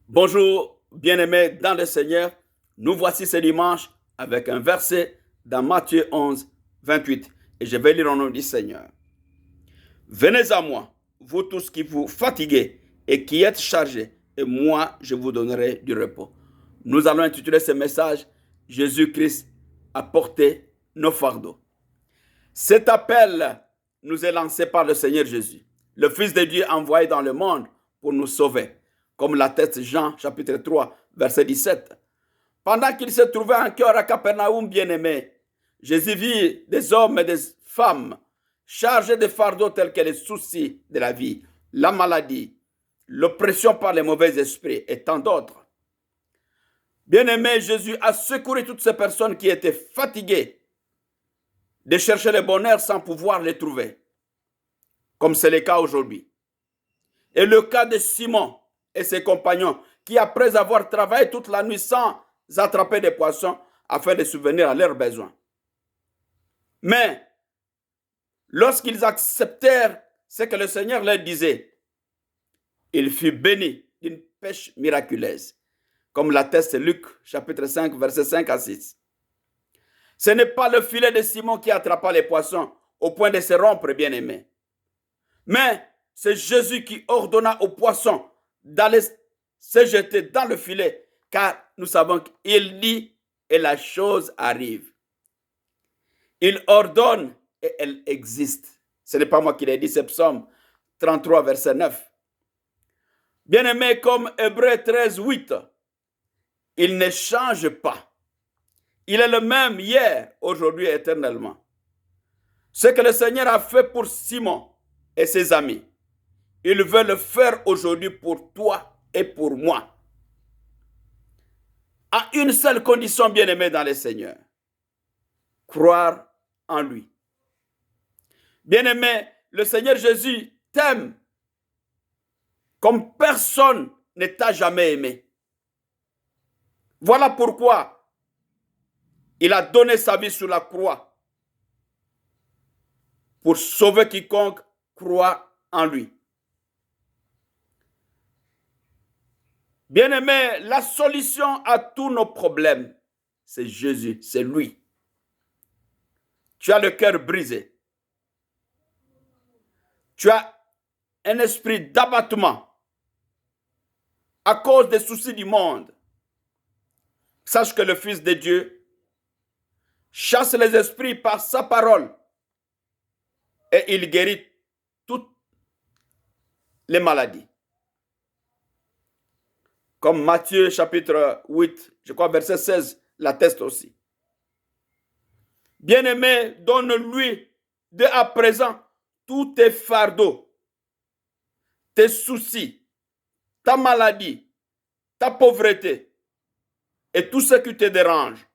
Bonjour, bien-aimés dans le Seigneur. Nous voici ce dimanche avec un verset dans Matthieu 11, 28. Et je vais lire au nom du Seigneur. Venez à moi, vous tous qui vous fatiguez et qui êtes chargés, et moi je vous donnerai du repos. Nous allons intituler ce message Jésus-Christ a porté nos fardeaux. Cet appel nous est lancé par le Seigneur Jésus, le Fils de Dieu envoyé dans le monde pour nous sauver, comme l'atteste Jean chapitre 3, verset 17. Pendant qu'il se trouvait en cœur à Capernaum, bien-aimé, Jésus vit des hommes et des femmes chargés de fardeaux tels que les soucis de la vie, la maladie, l'oppression par les mauvais esprits et tant d'autres. Bien-aimé, Jésus a secouru toutes ces personnes qui étaient fatiguées de chercher le bonheur sans pouvoir le trouver, comme c'est le cas aujourd'hui. Et le cas de Simon et ses compagnons, qui après avoir travaillé toute la nuit sans attraper des poissons, afin de subvenir à leurs besoins. Mais, lorsqu'ils acceptèrent ce que le Seigneur leur disait, il fut béni d'une pêche miraculeuse, comme l'atteste Luc, chapitre 5, versets 5 à 6. Ce n'est pas le filet de Simon qui attrapa les poissons au point de se rompre, bien-aimé. Mais c'est Jésus qui ordonna aux poissons d'aller se jeter dans le filet, car nous savons qu'il dit et la chose arrive. Il ordonne et elle existe. Ce n'est pas moi qui l'ai dit, c'est Psaume 33, verset 9. Bien-aimé, comme Hébreux 13, 8, il ne change pas. Il est le même hier, aujourd'hui et éternellement. Ce que le Seigneur a fait pour Simon et ses amis, il veut le faire aujourd'hui pour toi et pour moi. À une seule condition, bien-aimé dans le Seigneur: croire en lui. Bien-aimé, le Seigneur Jésus t'aime comme personne ne t'a jamais aimé. Voilà pourquoi il a donné sa vie sur la croix pour sauver quiconque croit en lui. Bien-aimé, la solution à tous nos problèmes, c'est Jésus, c'est lui. Tu as le cœur brisé. Tu as un esprit d'abattement à cause des soucis du monde. Sache que le Fils de Dieu chasse les esprits par sa parole et il guérit toutes les maladies. Comme Matthieu chapitre 8, je crois verset 16, l'atteste aussi. Bien-aimé, donne-lui dès à présent tous tes fardeaux, tes soucis, ta maladie, ta pauvreté et tout ce qui te dérange.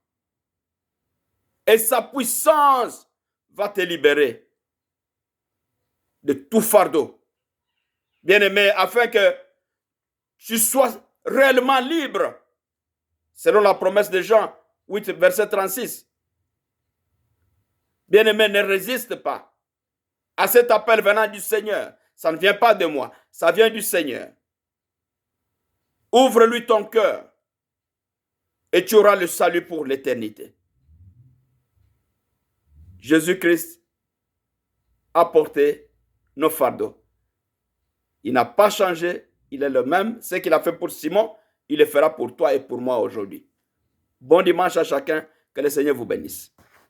Et sa puissance va te libérer de tout fardeau. Bien-aimé, afin que tu sois réellement libre, selon la promesse de Jean 8, verset 36. Bien-aimé, ne résiste pas à cet appel venant du Seigneur. Ça ne vient pas de moi, ça vient du Seigneur. Ouvre-lui ton cœur et tu auras le salut pour l'éternité. Jésus-Christ a porté nos fardeaux. Il n'a pas changé, il est le même. Ce qu'il a fait pour Simon, il le fera pour toi et pour moi aujourd'hui. Bon dimanche à chacun, que le Seigneur vous bénisse.